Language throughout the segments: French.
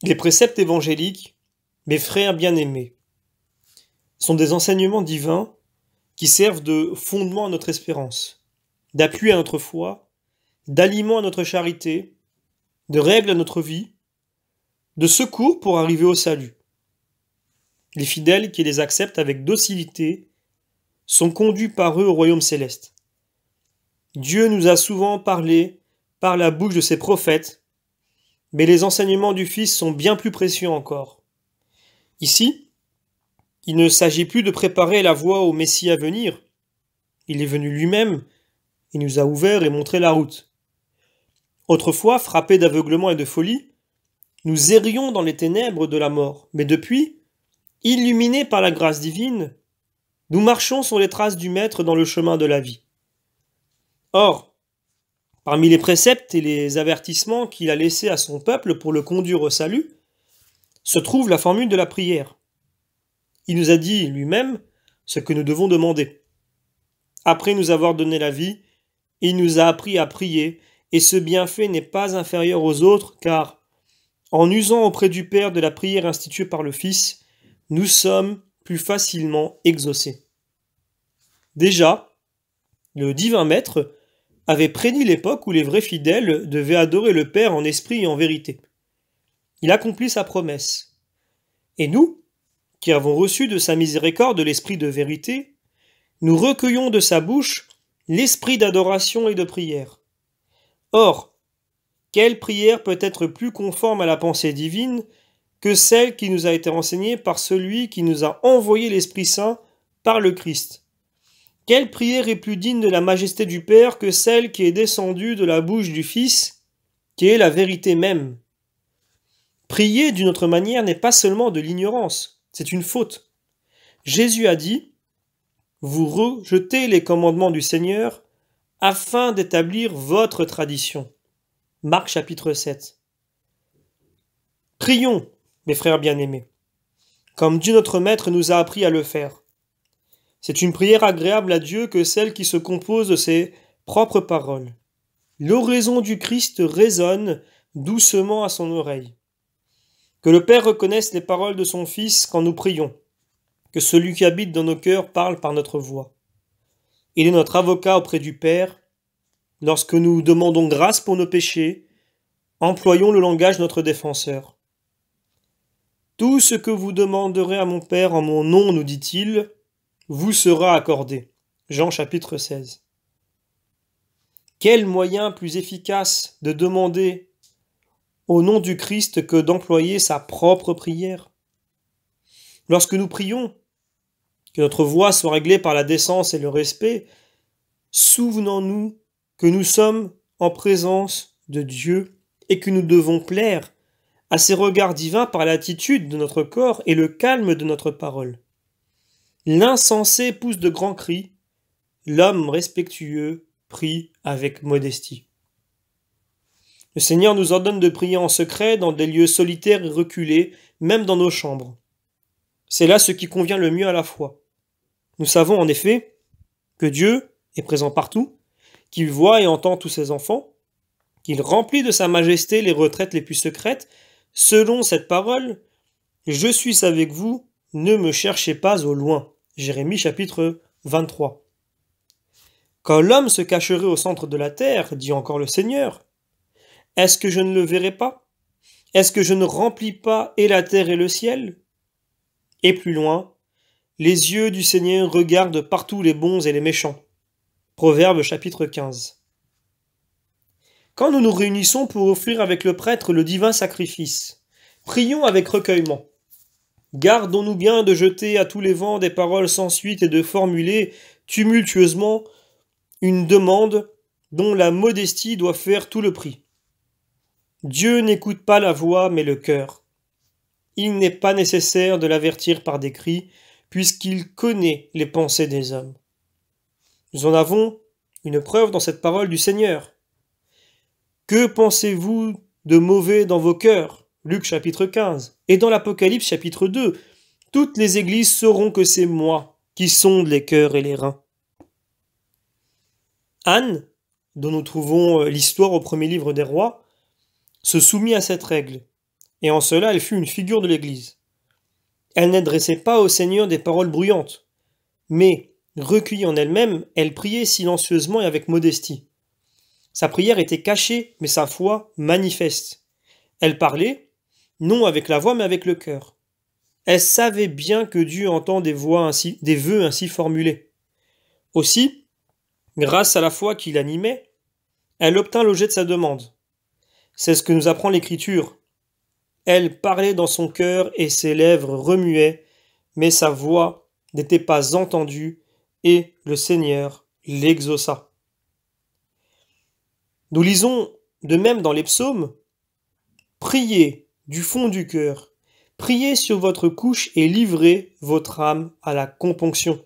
Les préceptes évangéliques, mes frères bien-aimés, sont des enseignements divins qui servent de fondement à notre espérance, d'appui à notre foi, d'aliment à notre charité, de règle à notre vie, de secours pour arriver au salut. Les fidèles qui les acceptent avec docilité sont conduits par eux au royaume céleste. Dieu nous a souvent parlé par la bouche de ses prophètes, mais les enseignements du Fils sont bien plus précieux encore. Ici, il ne s'agit plus de préparer la voie au Messie à venir. Il est venu lui-même, il nous a ouvert et montré la route. Autrefois, frappés d'aveuglement et de folie, nous errions dans les ténèbres de la mort, mais depuis, illuminés par la grâce divine, nous marchons sur les traces du Maître dans le chemin de la vie. Or, parmi les préceptes et les avertissements qu'il a laissés à son peuple pour le conduire au salut, se trouve la formule de la prière. Il nous a dit lui-même ce que nous devons demander. Après nous avoir donné la vie, il nous a appris à prier, et ce bienfait n'est pas inférieur aux autres, car, en usant auprès du Père de la prière instituée par le Fils, nous sommes plus facilement exaucés. Déjà, le divin Maître avait prédit l'époque où les vrais fidèles devaient adorer le Père en esprit et en vérité. Il accomplit sa promesse. Et nous, qui avons reçu de sa miséricorde l'esprit de vérité, nous recueillons de sa bouche l'esprit d'adoration et de prière. Or, quelle prière peut être plus conforme à la pensée divine que celle qui nous a été enseignée par celui qui nous a envoyé l'Esprit Saint par le Christ? Quelle prière est plus digne de la majesté du Père que celle qui est descendue de la bouche du Fils, qui est la vérité même? Prier d'une autre manière n'est pas seulement de l'ignorance, c'est une faute. Jésus a dit « Vous rejetez les commandements du Seigneur afin d'établir votre tradition. » Marc chapitre 7. Prions, mes frères bien-aimés, comme Dieu notre Maître nous a appris à le faire. C'est une prière agréable à Dieu que celle qui se compose de ses propres paroles. L'oraison du Christ résonne doucement à son oreille. Que le Père reconnaisse les paroles de son Fils quand nous prions. Que celui qui habite dans nos cœurs parle par notre voix. Il est notre avocat auprès du Père. Lorsque nous demandons grâce pour nos péchés, employons le langage de notre défenseur. Tout ce que vous demanderez à mon Père en mon nom, nous dit-il, vous sera accordé. Jean chapitre 16. Quel moyen plus efficace de demander au nom du Christ que d'employer sa propre prière? Lorsque nous prions, que notre voix soit réglée par la décence et le respect, souvenons-nous que nous sommes en présence de Dieu et que nous devons plaire à ses regards divins par l'attitude de notre corps et le calme de notre parole. L'insensé pousse de grands cris, l'homme respectueux prie avec modestie. Le Seigneur nous ordonne de prier en secret dans des lieux solitaires et reculés, même dans nos chambres. C'est là ce qui convient le mieux à la foi. Nous savons en effet que Dieu est présent partout, qu'il voit et entend tous ses enfants, qu'il remplit de sa majesté les retraites les plus secrètes, selon cette parole, « Je suis avec vous, ne me cherchez pas au loin » Jérémie chapitre 23. Quand l'homme se cacherait au centre de la terre, dit encore le Seigneur, est-ce que je ne le verrai pas? Est-ce que je ne remplis pas et la terre et le ciel? Et plus loin, les yeux du Seigneur regardent partout les bons et les méchants. Proverbe chapitre 15. Quand nous nous réunissons pour offrir avec le prêtre le divin sacrifice, prions avec recueillement. Gardons-nous bien de jeter à tous les vents des paroles sans suite et de formuler tumultueusement une demande dont la modestie doit faire tout le prix. Dieu n'écoute pas la voix mais le cœur. Il n'est pas nécessaire de l'avertir par des cris, puisqu'il connaît les pensées des hommes. Nous en avons une preuve dans cette parole du Seigneur. Que pensez-vous de mauvais dans vos cœurs? Luc chapitre 15. Et dans l'Apocalypse chapitre 2, toutes les églises sauront que c'est moi qui sonde les cœurs et les reins. Anne, dont nous trouvons l'histoire au premier livre des rois, se soumit à cette règle. et en cela elle fut une figure de l'Église. Elle n'adressait pas au Seigneur des paroles bruyantes, mais, recueillie en elle-même, elle priait silencieusement et avec modestie. Sa prière était cachée, mais sa foi manifeste. Elle parlait, non avec la voix, mais avec le cœur. Elle savait bien que Dieu entend des vœux ainsi formulés. Aussi, grâce à la foi qui l'animait, elle obtint l'objet de sa demande. C'est ce que nous apprend l'Écriture. Elle parlait dans son cœur et ses lèvres remuaient, mais sa voix n'était pas entendue et le Seigneur l'exauça. Nous lisons de même dans les psaumes, « Priez du fond du cœur, priez sur votre couche et livrez votre âme à la componction. »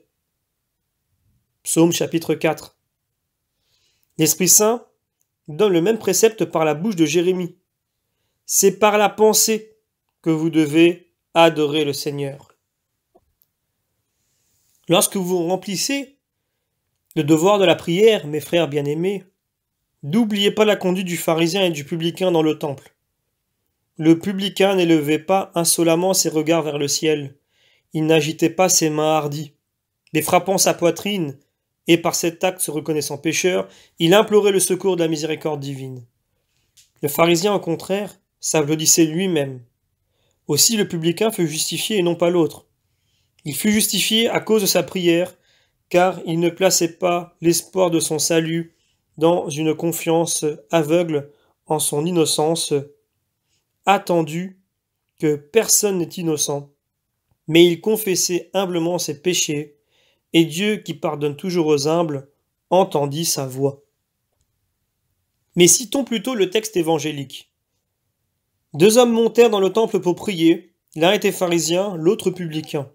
Psaume chapitre 4. L'Esprit Saint donne le même précepte par la bouche de Jérémie. C'est par la pensée que vous devez adorer le Seigneur. Lorsque vous remplissez le devoir de la prière, mes frères bien-aimés, n'oubliez pas la conduite du pharisien et du publicain dans le temple. Le publicain n'élevait pas insolemment ses regards vers le ciel. Il n'agitait pas ses mains hardies. Mais frappant sa poitrine, et par cet acte se reconnaissant pécheur, il implorait le secours de la miséricorde divine. Le pharisien, au contraire, s'applaudissait lui-même. Aussi le publicain fut justifié et non pas l'autre. Il fut justifié à cause de sa prière, car il ne plaçait pas l'espoir de son salut dans une confiance aveugle en son innocence, attendu que personne n'est innocent, mais il confessait humblement ses péchés, et Dieu, qui pardonne toujours aux humbles, entendit sa voix. Mais citons plutôt le texte évangélique. 2 hommes montèrent dans le temple pour prier, l'un était pharisien, l'autre publicain.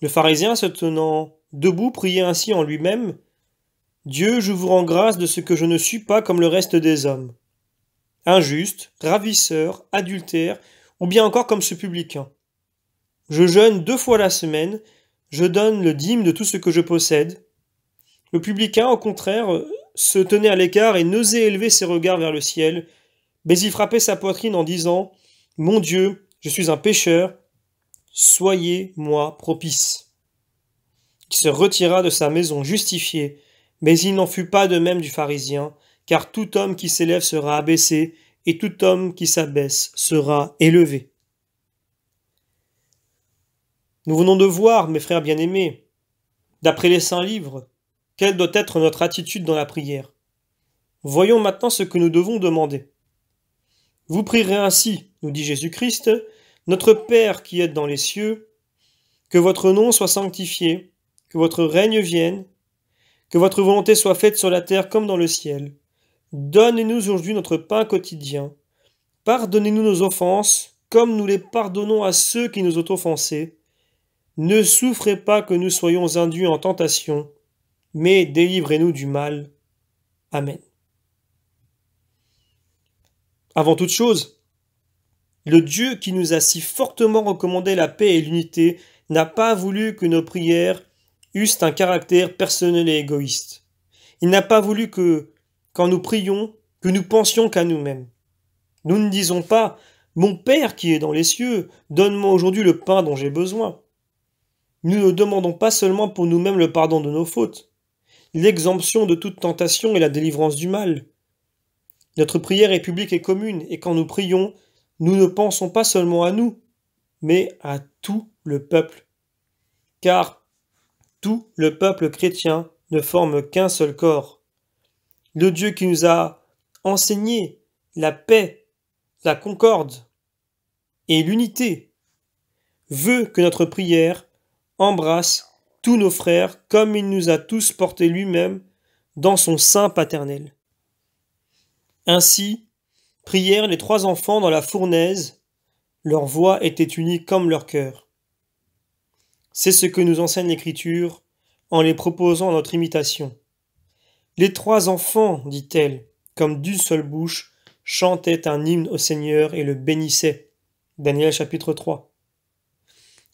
Le pharisien, se tenant debout, priait ainsi en lui-même, « Dieu, je vous rends grâce de ce que je ne suis pas comme le reste des hommes. Injuste, ravisseur, adultère, ou bien encore comme ce publicain. Je jeûne 2 fois la semaine, je donne le dîme de tout ce que je possède. » Le publicain, au contraire, se tenait à l'écart et n'osait élever ses regards vers le ciel, mais il frappait sa poitrine en disant « Mon Dieu, je suis un pécheur, soyez-moi propice. » Il se retira de sa maison justifié, mais il n'en fut pas de même du pharisien, car tout homme qui s'élève sera abaissé, et tout homme qui s'abaisse sera élevé. Nous venons de voir, mes frères bien-aimés, d'après les saints livres, quelle doit être notre attitude dans la prière. Voyons maintenant ce que nous devons demander. Vous prierez ainsi, nous dit Jésus-Christ, notre Père qui êtes dans les cieux, que votre nom soit sanctifié, que votre règne vienne, que votre volonté soit faite sur la terre comme dans le ciel. Donnez-nous aujourd'hui notre pain quotidien. Pardonnez-nous nos offenses, comme nous les pardonnons à ceux qui nous ont offensés. Ne souffrez pas que nous soyons induits en tentation, mais délivrez-nous du mal. Amen. Avant toute chose, le Dieu qui nous a si fortement recommandé la paix et l'unité n'a pas voulu que nos prières eussent un caractère personnel et égoïste. Il n'a pas voulu que, quand nous prions, que nous pensions qu'à nous-mêmes. Nous ne disons pas « Mon Père qui est dans les cieux, donne-moi aujourd'hui le pain dont j'ai besoin ». Nous ne demandons pas seulement pour nous-mêmes le pardon de nos fautes, l'exemption de toute tentation et la délivrance du mal. Notre prière est publique et commune, et quand nous prions, nous ne pensons pas seulement à nous, mais à tout le peuple. Car tout le peuple chrétien ne forme qu'un seul corps. Le Dieu qui nous a enseigné la paix, la concorde et l'unité veut que notre prière embrasse tous nos frères comme il nous a tous portés lui-même dans son sein paternel. Ainsi, prièrent les 3 enfants dans la fournaise, leur voix était unie comme leur cœur. C'est ce que nous enseigne l'Écriture en les proposant à notre imitation. Les 3 enfants, dit-elle, comme d'une seule bouche, chantaient un hymne au Seigneur et le bénissaient. Daniel chapitre 3.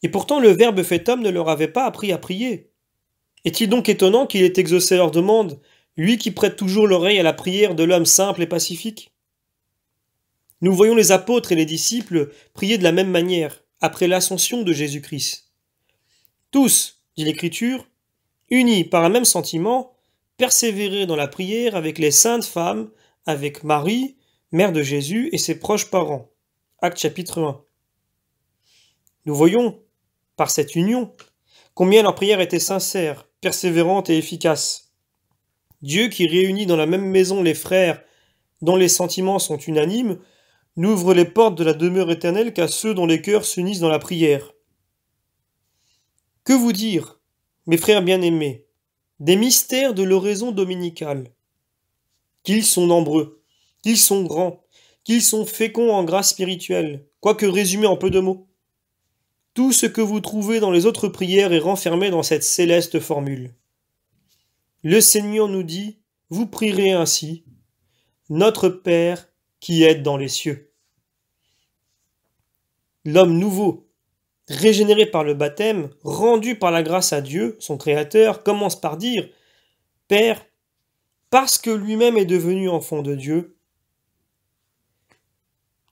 Et pourtant le Verbe fait homme ne leur avait pas appris à prier. Est-il donc étonnant qu'il ait exaucé leur demande, lui qui prête toujours l'oreille à la prière de l'homme simple et pacifique? Nous voyons les apôtres et les disciples prier de la même manière, après l'ascension de Jésus-Christ. Tous, dit l'Écriture, unis par un même sentiment, persévérer dans la prière avec les saintes femmes, avec Marie, mère de Jésus, et ses proches parents. Actes chapitre 1. Nous voyons, par cette union, combien leur prière était sincère, persévérante et efficace. Dieu, qui réunit dans la même maison les frères dont les sentiments sont unanimes, n'ouvre les portes de la demeure éternelle qu'à ceux dont les cœurs s'unissent dans la prière. Que vous dire, mes frères bien-aimés, des mystères de l'oraison dominicale? Qu'ils sont nombreux, qu'ils sont grands, qu'ils sont féconds en grâce spirituelle, quoique résumés en peu de mots. Tout ce que vous trouvez dans les autres prières est renfermé dans cette céleste formule. Le Seigneur nous dit, vous prierez ainsi, Notre Père qui êtes dans les cieux. L'homme nouveau, régénéré par le baptême, rendu par la grâce à Dieu, son Créateur, commence par dire « Père, parce que lui-même est devenu enfant de Dieu. »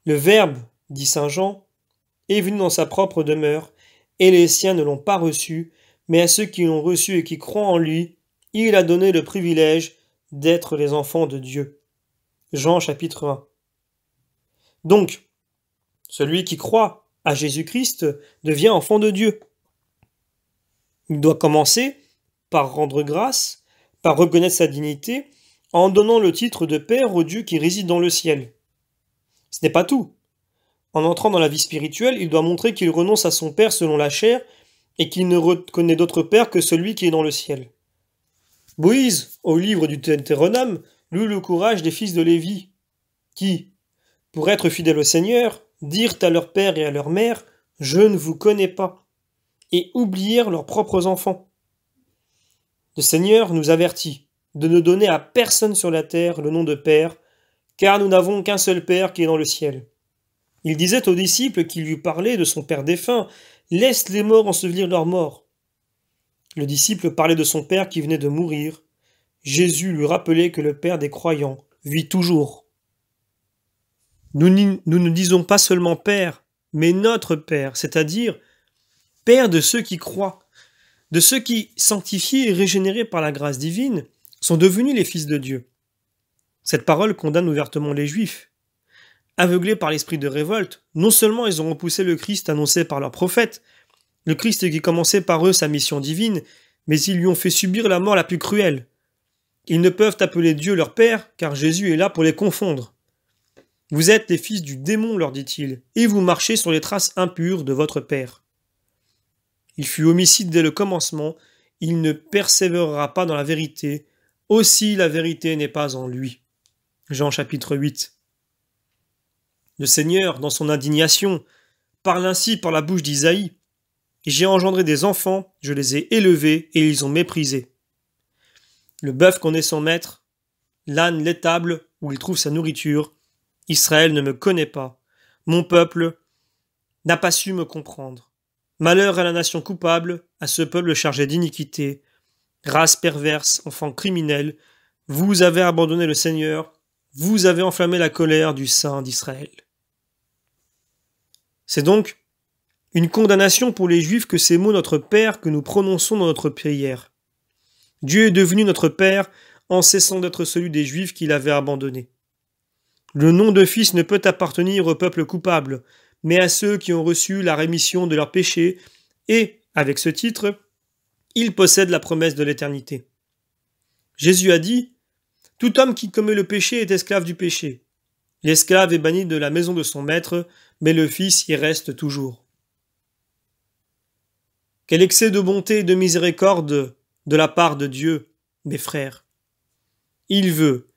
Le Verbe, dit saint Jean, est venu dans sa propre demeure, et les siens ne l'ont pas reçu, mais à ceux qui l'ont reçu et qui croient en lui, il a donné le privilège d'être les enfants de Dieu. Jean chapitre 1. Donc, celui qui croit à Jésus-Christ devient enfant de Dieu. Il doit commencer par rendre grâce, par reconnaître sa dignité, en donnant le titre de Père au Dieu qui réside dans le ciel. Ce n'est pas tout. En entrant dans la vie spirituelle, il doit montrer qu'il renonce à son Père selon la chair et qu'il ne reconnaît d'autre Père que celui qui est dans le ciel. Moïse, au livre du Deutéronome, loue le courage des fils de Lévi, qui, pour être fidèles au Seigneur, dirent à leur père et à leur mère « Je ne vous connais pas » et oublièrent leurs propres enfants. Le Seigneur nous avertit de ne donner à personne sur la terre le nom de Père, car nous n'avons qu'un seul Père qui est dans le ciel. Il disait aux disciples qui lui parlaient de son Père défunt « Laisse les morts ensevelir leurs morts ». Le disciple parlait de son Père qui venait de mourir. Jésus lui rappelait que le Père des croyants vit toujours. Nous ne disons pas seulement Père, mais notre Père, c'est-à-dire Père de ceux qui croient, de ceux qui, sanctifiés et régénérés par la grâce divine, sont devenus les fils de Dieu. Cette parole condamne ouvertement les Juifs. Aveuglés par l'esprit de révolte, non seulement ils ont repoussé le Christ annoncé par leurs prophètes, le Christ qui commençait par eux sa mission divine, mais ils lui ont fait subir la mort la plus cruelle. Ils ne peuvent appeler Dieu leur Père, car Jésus est là pour les confondre. Vous êtes les fils du démon, leur dit-il, et vous marchez sur les traces impures de votre Père. Il fut homicide dès le commencement, il ne persévérera pas dans la vérité, aussi la vérité n'est pas en lui. Jean chapitre 8. Le Seigneur, dans son indignation, parle ainsi par la bouche d'Isaïe. « J'ai engendré des enfants, je les ai élevés, et ils ont méprisé. » Le bœuf connaît son maître, l'âne l'étable où il trouve sa nourriture. Israël ne me connaît pas. Mon peuple n'a pas su me comprendre. Malheur à la nation coupable, à ce peuple chargé d'iniquité. Race perverse, enfant criminel, vous avez abandonné le Seigneur, vous avez enflammé la colère du Saint d'Israël. C'est donc une condamnation pour les Juifs que ces mots notre Père que nous prononçons dans notre prière. Dieu est devenu notre Père en cessant d'être celui des Juifs qu'il avait abandonnés. Le nom de Fils ne peut appartenir au peuple coupable, mais à ceux qui ont reçu la rémission de leurs péchés, et, avec ce titre, ils possèdent la promesse de l'éternité. Jésus a dit « Tout homme qui commet le péché est esclave du péché. L'esclave est banni de la maison de son maître, mais le Fils y reste toujours. » Quel excès de bonté et de miséricorde de la part de Dieu, mes frères. Il veut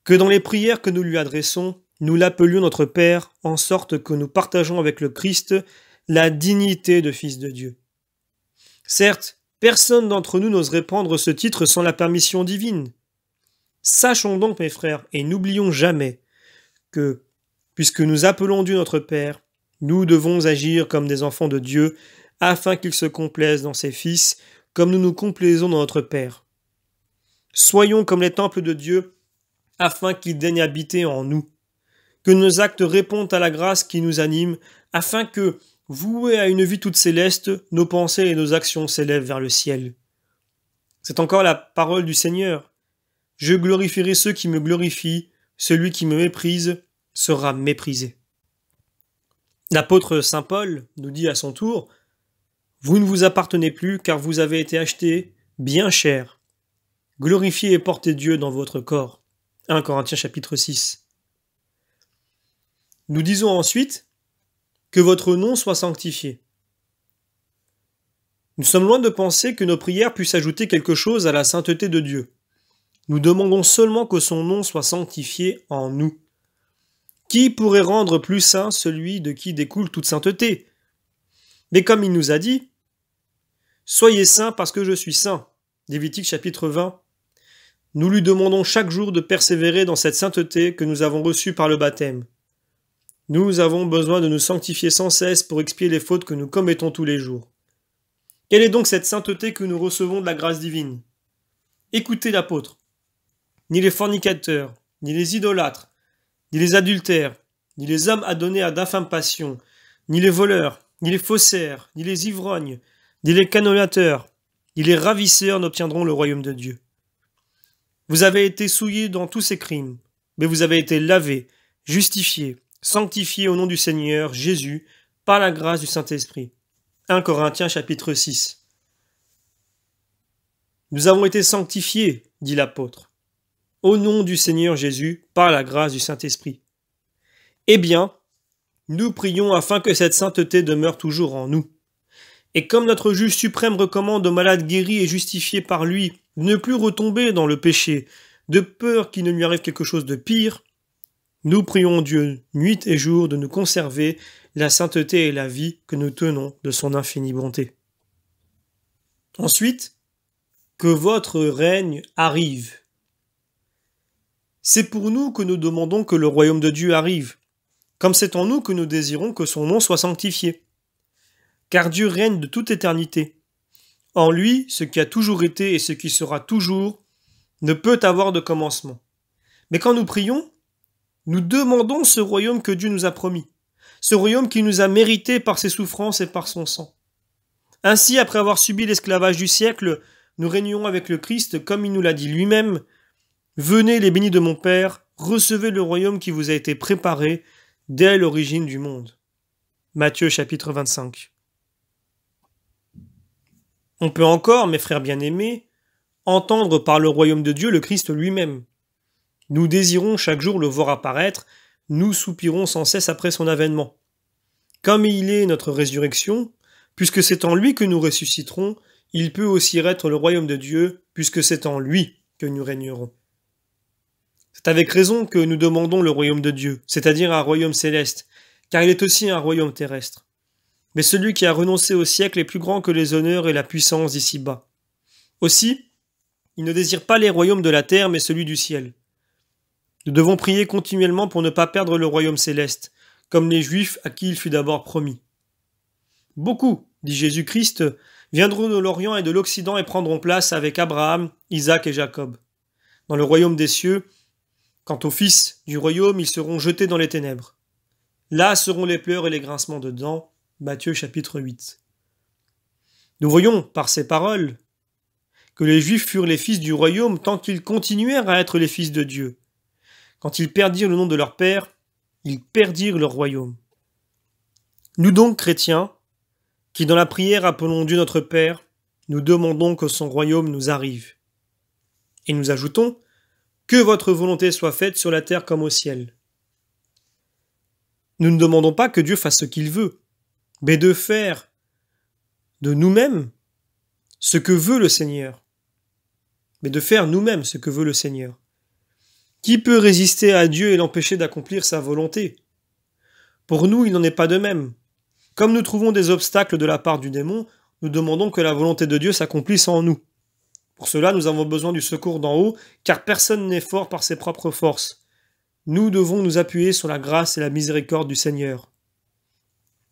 que dans les prières que nous lui adressons, nous l'appelions notre Père, en sorte que nous partageons avec le Christ la dignité de Fils de Dieu. Certes, personne d'entre nous n'oserait prendre ce titre sans la permission divine. Sachons donc, mes frères, et n'oublions jamais que, puisque nous appelons Dieu notre Père, nous devons agir comme des enfants de Dieu, afin qu'il se complaise dans ses fils, comme nous nous complaisons dans notre Père. Soyons comme les temples de Dieu, afin qu'il daigne habiter en nous. que nos actes répondent à la grâce qui nous anime, afin que, voués à une vie toute céleste, nos pensées et nos actions s'élèvent vers le ciel. C'est encore la parole du Seigneur. Je glorifierai ceux qui me glorifient, celui qui me méprise sera méprisé. L'apôtre saint Paul nous dit à son tour, « Vous ne vous appartenez plus, car vous avez été achetés bien cher. Glorifiez et portez Dieu dans votre corps. » 1 Corinthiens chapitre 6. Nous disons ensuite, « Que votre nom soit sanctifié. » Nous sommes loin de penser que nos prières puissent ajouter quelque chose à la sainteté de Dieu. Nous demandons seulement que son nom soit sanctifié en nous. Qui pourrait rendre plus saint celui de qui découle toute sainteté? Mais comme il nous a dit, « Soyez saints parce que je suis saint » Lévitique chapitre 20. Nous lui demandons chaque jour de persévérer dans cette sainteté que nous avons reçue par le baptême. Nous avons besoin de nous sanctifier sans cesse pour expier les fautes que nous commettons tous les jours. Quelle est donc cette sainteté que nous recevons de la grâce divine? Écoutez l'apôtre. Ni les fornicateurs, ni les idolâtres, ni les adultères, ni les hommes adonnés à d'infâmes passions, ni les voleurs, ni les faussaires, ni les ivrognes, ni les canolateurs, ni les ravisseurs n'obtiendront le royaume de Dieu. Vous avez été souillés dans tous ces crimes, mais vous avez été lavés, justifiés, sanctifiés au nom du Seigneur Jésus, par la grâce du Saint-Esprit. 1 Corinthiens chapitre 6. Nous avons été sanctifiés, dit l'apôtre, au nom du Seigneur Jésus, par la grâce du Saint-Esprit. Eh bien, nous prions afin que cette sainteté demeure toujours en nous. Et comme notre juge suprême recommande aux malades guéris et justifiés par lui de ne plus retomber dans le péché, de peur qu'il ne lui arrive quelque chose de pire, nous prions Dieu nuit et jour de nous conserver la sainteté et la vie que nous tenons de son infinie bonté. Ensuite, que votre règne arrive. C'est pour nous que nous demandons que le royaume de Dieu arrive, comme c'est en nous que nous désirons que son nom soit sanctifié. Car Dieu règne de toute éternité. En lui, ce qui a toujours été et ce qui sera toujours ne peut avoir de commencement. Mais quand nous prions, nous demandons ce royaume que Dieu nous a promis, ce royaume qui nous a mérité par ses souffrances et par son sang. Ainsi, après avoir subi l'esclavage du siècle, nous régnons avec le Christ comme il nous l'a dit lui-même. « Venez les bénis de mon Père, recevez le royaume qui vous a été préparé dès l'origine du monde. » Matthieu chapitre 25. On peut encore, mes frères bien-aimés, entendre par le royaume de Dieu le Christ lui-même. Nous désirons chaque jour le voir apparaître, nous soupirons sans cesse après son avènement. Comme il est notre résurrection, puisque c'est en lui que nous ressusciterons, il peut aussi être le royaume de Dieu, puisque c'est en lui que nous régnerons. C'est avec raison que nous demandons le royaume de Dieu, c'est-à-dire un royaume céleste, car il est aussi un royaume terrestre. Mais celui qui a renoncé au siècle est plus grand que les honneurs et la puissance d'ici-bas. Aussi, il ne désire pas les royaumes de la terre, mais celui du ciel. Nous devons prier continuellement pour ne pas perdre le royaume céleste, comme les Juifs à qui il fut d'abord promis. Beaucoup, dit Jésus-Christ, viendront de l'Orient et de l'Occident et prendront place avec Abraham, Isaac et Jacob. Dans le royaume des cieux, quant aux fils du royaume, ils seront jetés dans les ténèbres. Là seront les pleurs et les grincements de dents. Matthieu chapitre 8. Nous voyons, par ces paroles, que les Juifs furent les fils du royaume tant qu'ils continuèrent à être les fils de Dieu. Quand ils perdirent le nom de leur Père, ils perdirent leur royaume. Nous donc, chrétiens, qui dans la prière appelons Dieu notre Père, nous demandons que son royaume nous arrive. Et nous ajoutons, que votre volonté soit faite sur la terre comme au ciel. Nous ne demandons pas que Dieu fasse ce qu'il veut, mais de faire de nous-mêmes ce que veut le Seigneur. Mais de faire nous-mêmes ce que veut le Seigneur. Qui peut résister à Dieu et l'empêcher d'accomplir sa volonté? Pour nous, il n'en est pas de même. Comme nous trouvons des obstacles de la part du démon, nous demandons que la volonté de Dieu s'accomplisse en nous. Pour cela, nous avons besoin du secours d'en haut, car personne n'est fort par ses propres forces. Nous devons nous appuyer sur la grâce et la miséricorde du Seigneur.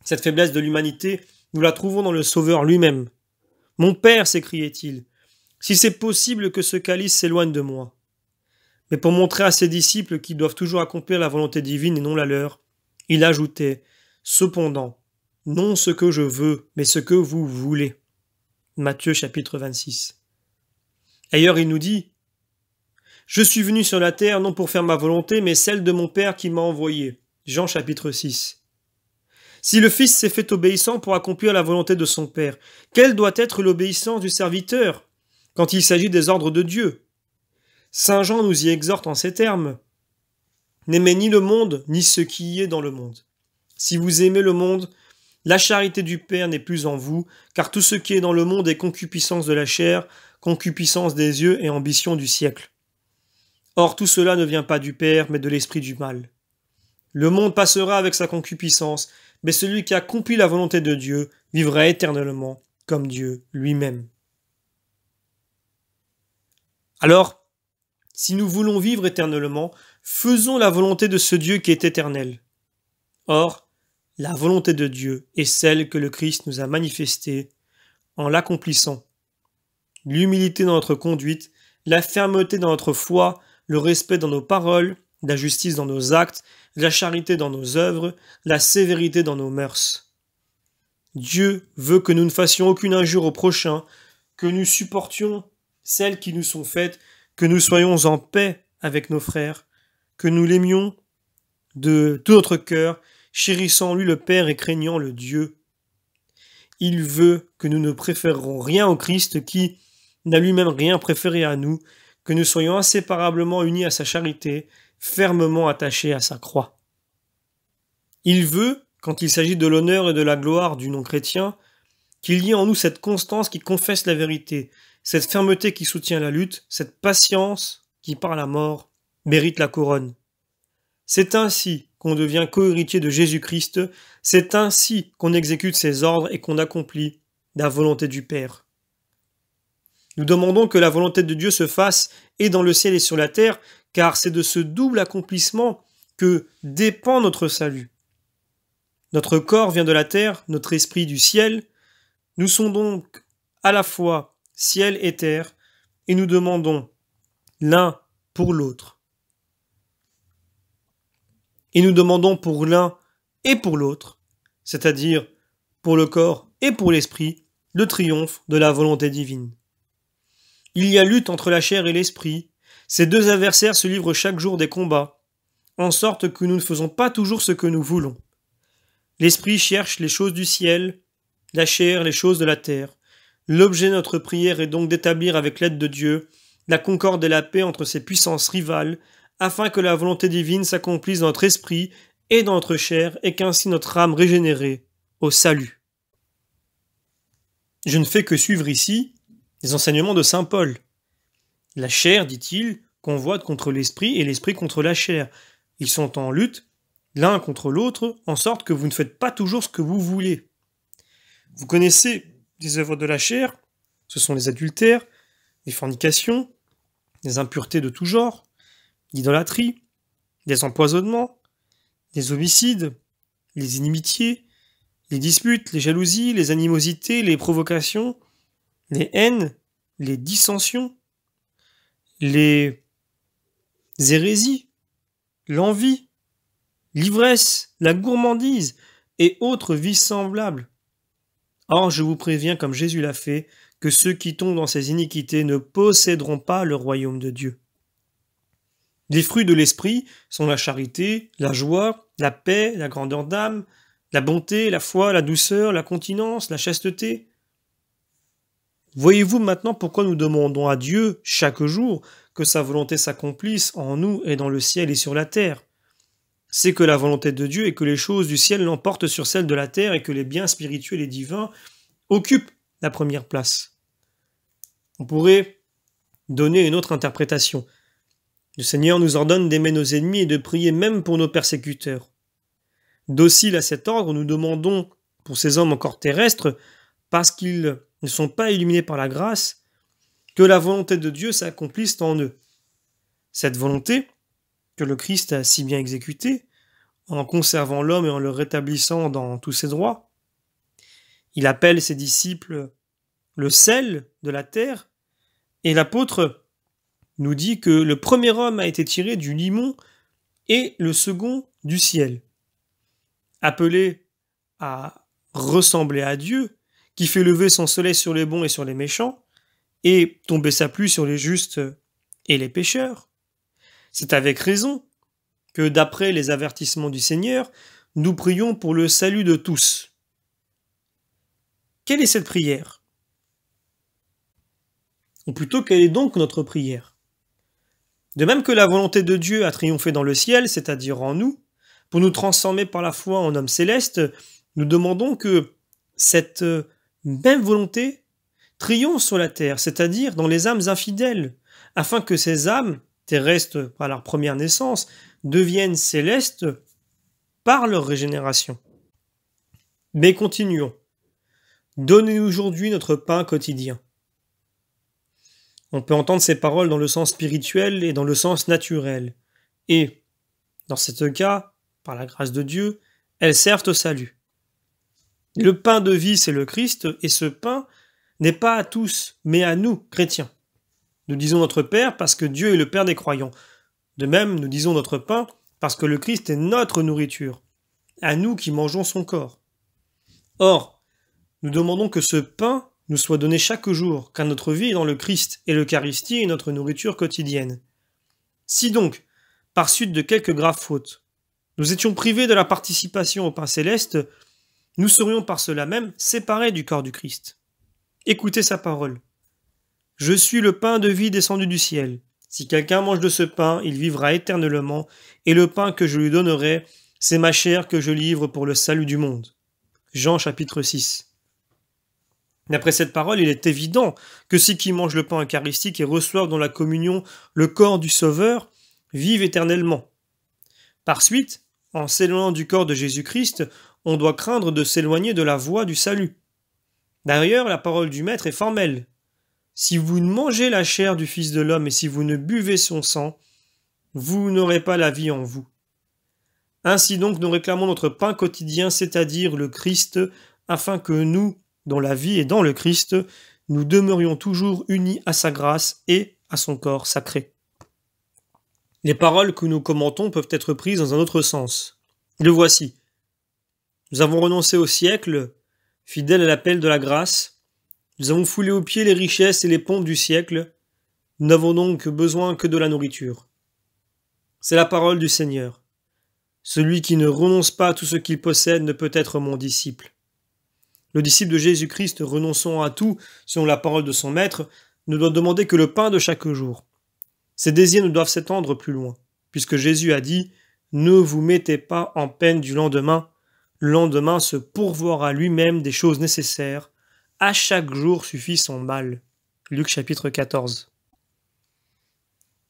Cette faiblesse de l'humanité, nous la trouvons dans le Sauveur lui-même. « Mon Père, s'écriait-il, si c'est possible que ce calice s'éloigne de moi. Mais pour montrer à ses disciples qu'ils doivent toujours accomplir la volonté divine et non la leur, il ajoutait « Cependant, non ce que je veux, mais ce que vous voulez. » Matthieu chapitre 26. Ailleurs, il nous dit « Je suis venu sur la terre non pour faire ma volonté, mais celle de mon Père qui m'a envoyé. » Jean chapitre 6. Si le Fils s'est fait obéissant pour accomplir la volonté de son Père, quelle doit être l'obéissance du serviteur quand il s'agit des ordres de Dieu? Saint Jean nous y exhorte en ces termes. N'aimez ni le monde, ni ce qui y est dans le monde. Si vous aimez le monde, la charité du Père n'est plus en vous, car tout ce qui est dans le monde est concupiscence de la chair, concupiscence des yeux et ambition du siècle. Or tout cela ne vient pas du Père, mais de l'esprit du mal. Le monde passera avec sa concupiscence, mais celui qui accomplit la volonté de Dieu vivra éternellement, comme Dieu lui-même. Alors, si nous voulons vivre éternellement, faisons la volonté de ce Dieu qui est éternel. Or, la volonté de Dieu est celle que le Christ nous a manifestée en l'accomplissant. L'humilité dans notre conduite, la fermeté dans notre foi, le respect dans nos paroles, la justice dans nos actes, la charité dans nos œuvres, la sévérité dans nos mœurs. Dieu veut que nous ne fassions aucune injure au prochain, que nous supportions celles qui nous sont faites, que nous soyons en paix avec nos frères, que nous l'aimions de tout notre cœur, chérissant lui le Père et craignant le Dieu. Il veut que nous ne préférerons rien au Christ qui n'a lui-même rien préféré à nous, que nous soyons inséparablement unis à sa charité, fermement attachés à sa croix. Il veut, quand il s'agit de l'honneur et de la gloire du non-chrétien, qu'il y ait en nous cette constance qui confesse la vérité, cette fermeté qui soutient la lutte, cette patience qui, par la mort, mérite la couronne. C'est ainsi qu'on devient co-héritier de Jésus-Christ, c'est ainsi qu'on exécute ses ordres et qu'on accomplit la volonté du Père. Nous demandons que la volonté de Dieu se fasse et dans le ciel et sur la terre, car c'est de ce double accomplissement que dépend notre salut. Notre corps vient de la terre, notre esprit du ciel. Nous sommes donc à la fois ciel et terre, et nous demandons l'un pour l'autre. Et nous demandons pour l'un et pour l'autre, c'est-à-dire pour le corps et pour l'esprit, le triomphe de la volonté divine. Il y a lutte entre la chair et l'esprit. Ces deux adversaires se livrent chaque jour des combats, en sorte que nous ne faisons pas toujours ce que nous voulons. L'esprit cherche les choses du ciel, la chair les choses de la terre. L'objet de notre prière est donc d'établir avec l'aide de Dieu la concorde et la paix entre ces puissances rivales, afin que la volonté divine s'accomplisse dans notre esprit et dans notre chair, et qu'ainsi notre âme régénérée au salut. Je ne fais que suivre ici les enseignements de saint Paul. La chair, dit-il, convoite contre l'esprit et l'esprit contre la chair. Ils sont en lutte, l'un contre l'autre, en sorte que vous ne faites pas toujours ce que vous voulez. Vous connaissez les œuvres de la chair, ce sont les adultères, les fornications, les impuretés de tout genre, l'idolâtrie, les empoisonnements, les homicides, les inimitiés, les disputes, les jalousies, les animosités, les provocations, les haines, les dissensions, les hérésies, l'envie, l'ivresse, la gourmandise et autres vices semblables. Or, je vous préviens, comme Jésus l'a fait, que ceux qui tombent dans ces iniquités ne posséderont pas le royaume de Dieu. Les fruits de l'esprit sont la charité, la joie, la paix, la grandeur d'âme, la bonté, la foi, la douceur, la continence, la chasteté. Voyez-vous maintenant pourquoi nous demandons à Dieu, chaque jour, que sa volonté s'accomplisse en nous et dans le ciel et sur la terre? C'est que la volonté de Dieu est que les choses du ciel l'emportent sur celles de la terre et que les biens spirituels et divins occupent la première place. On pourrait donner une autre interprétation. Le Seigneur nous ordonne d'aimer nos ennemis et de prier même pour nos persécuteurs. Dociles à cet ordre, nous demandons pour ces hommes encore terrestres, parce qu'ils ne sont pas illuminés par la grâce, que la volonté de Dieu s'accomplisse en eux. Cette volonté, que le Christ a si bien exécutée, en conservant l'homme et en le rétablissant dans tous ses droits, il appelle ses disciples le sel de la terre, et l'apôtre nous dit que le premier homme a été tiré du limon et le second du ciel. Appelé à ressembler à Dieu, qui fait lever son soleil sur les bons et sur les méchants, et tomber sa pluie sur les justes et les pécheurs. C'est avec raison que, d'après les avertissements du Seigneur, nous prions pour le salut de tous. Quelle est cette prière? Ou plutôt, quelle est donc notre prière? De même que la volonté de Dieu a triomphé dans le ciel, c'est-à-dire en nous, pour nous transformer par la foi en hommes célestes, nous demandons que cette même volonté triomphe sur la terre, c'est-à-dire dans les âmes infidèles, afin que ces âmes, terrestres par leur première naissance, deviennent célestes par leur régénération. Mais continuons. Donnez-nous aujourd'hui notre pain quotidien. On peut entendre ces paroles dans le sens spirituel et dans le sens naturel. Et, dans ce cas, par la grâce de Dieu, elles servent au salut. Le pain de vie, c'est le Christ, et ce pain n'est pas à tous, mais à nous, chrétiens. Nous disons notre Père parce que Dieu est le Père des croyants. De même, nous disons notre pain parce que le Christ est notre nourriture, à nous qui mangeons son corps. Or, nous demandons que ce pain nous soit donné chaque jour, car notre vie est dans le Christ, et l'Eucharistie est notre nourriture quotidienne. Si donc, par suite de quelques graves fautes, nous étions privés de la participation au pain céleste, nous serions par cela même séparés du corps du Christ. Écoutez sa parole. « Je suis le pain de vie descendu du ciel. Si quelqu'un mange de ce pain, il vivra éternellement, et le pain que je lui donnerai, c'est ma chair que je livre pour le salut du monde. » Jean chapitre 6. D'après cette parole, il est évident que ceux qui mangent le pain eucharistique et reçoivent dans la communion le corps du Sauveur vivent éternellement. Par suite, en s'éloignant du corps de Jésus-Christ, on doit craindre de s'éloigner de la voie du salut. D'ailleurs, la parole du Maître est formelle. Si vous ne mangez la chair du Fils de l'homme et si vous ne buvez son sang, vous n'aurez pas la vie en vous. Ainsi donc, nous réclamons notre pain quotidien, c'est-à-dire le Christ, afin que nous, dont la vie est dans le Christ, nous demeurions toujours unis à sa grâce et à son corps sacré. Les paroles que nous commentons peuvent être prises dans un autre sens. Le voici. Nous avons renoncé au siècle, fidèles à l'appel de la grâce. Nous avons foulé aux pieds les richesses et les pompes du siècle. Nous n'avons donc besoin que de la nourriture. C'est la parole du Seigneur. Celui qui ne renonce pas à tout ce qu'il possède ne peut être mon disciple. Le disciple de Jésus-Christ, renonçant à tout, selon la parole de son Maître, ne doit demander que le pain de chaque jour. Ses désirs ne doivent s'étendre plus loin, puisque Jésus a dit « Ne vous mettez pas en peine du lendemain, le lendemain se pourvoira lui-même des choses nécessaires, à chaque jour suffit son mal. » Luc chapitre 14.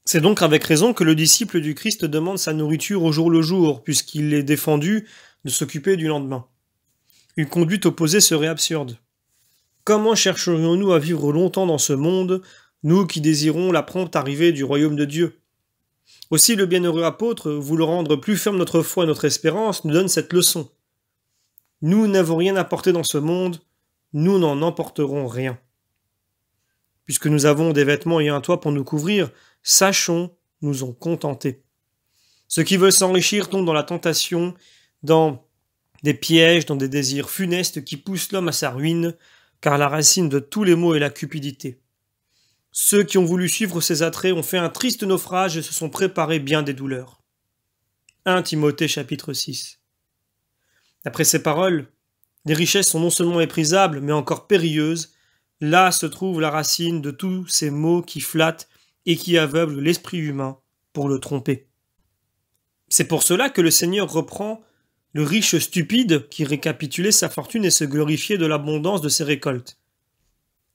C'est donc avec raison que le disciple du Christ demande sa nourriture au jour le jour, puisqu'il est défendu de s'occuper du lendemain. Une conduite opposée serait absurde. Comment chercherions-nous à vivre longtemps dans ce monde, nous qui désirons la prompte arrivée du royaume de Dieu? Aussi le bienheureux apôtre, voulant rendre plus ferme notre foi et notre espérance, nous donne cette leçon. Nous n'avons rien à porter dans ce monde, nous n'en emporterons rien. Puisque nous avons des vêtements et un toit pour nous couvrir, sachons nous en contenter. Ceux qui veulent s'enrichir tombent dans la tentation, dans des pièges, dans des désirs funestes qui poussent l'homme à sa ruine, car la racine de tous les maux est la cupidité. Ceux qui ont voulu suivre ces attraits ont fait un triste naufrage et se sont préparés bien des douleurs. 1 Timothée chapitre 6. D'après ces paroles, les richesses sont non seulement méprisables, mais encore périlleuses. Là se trouve la racine de tous ces maux qui flattent et qui aveuglent l'esprit humain pour le tromper. C'est pour cela que le Seigneur reprend le riche stupide qui récapitulait sa fortune et se glorifiait de l'abondance de ses récoltes.